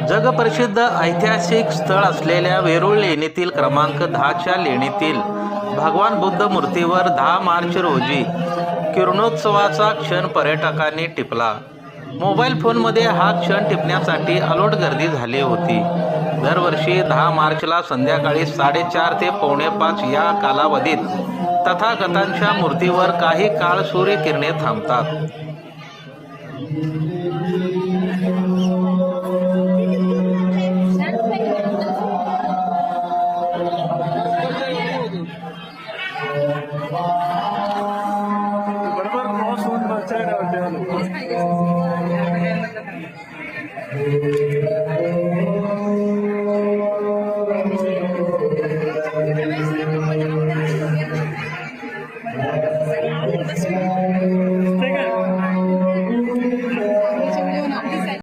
जगप्रसिद्ध ऐतिहासिक स्थळ असलेल्या वेरूळ लेणीतील क्रमांक 10च्या लेणीतील भगवान बुद्ध मूर्तीवर 10 मार्च रोजी किरणोत्सवाचा क्षण पर्यटकांनी टिपला. मोबाईल फोनमध्ये हा क्षण टिपण्यासाठी अलोट गर्दी झाली होती. दरवर्षी 10 मार्चला संध्याकाळी 4:30 ते 4:45 या कालावधीत तथागतांच्या मूर्तीवर काही काळ सूर्यकिरणे थांबतात. बरोबर क्रॉस होऊन बसायला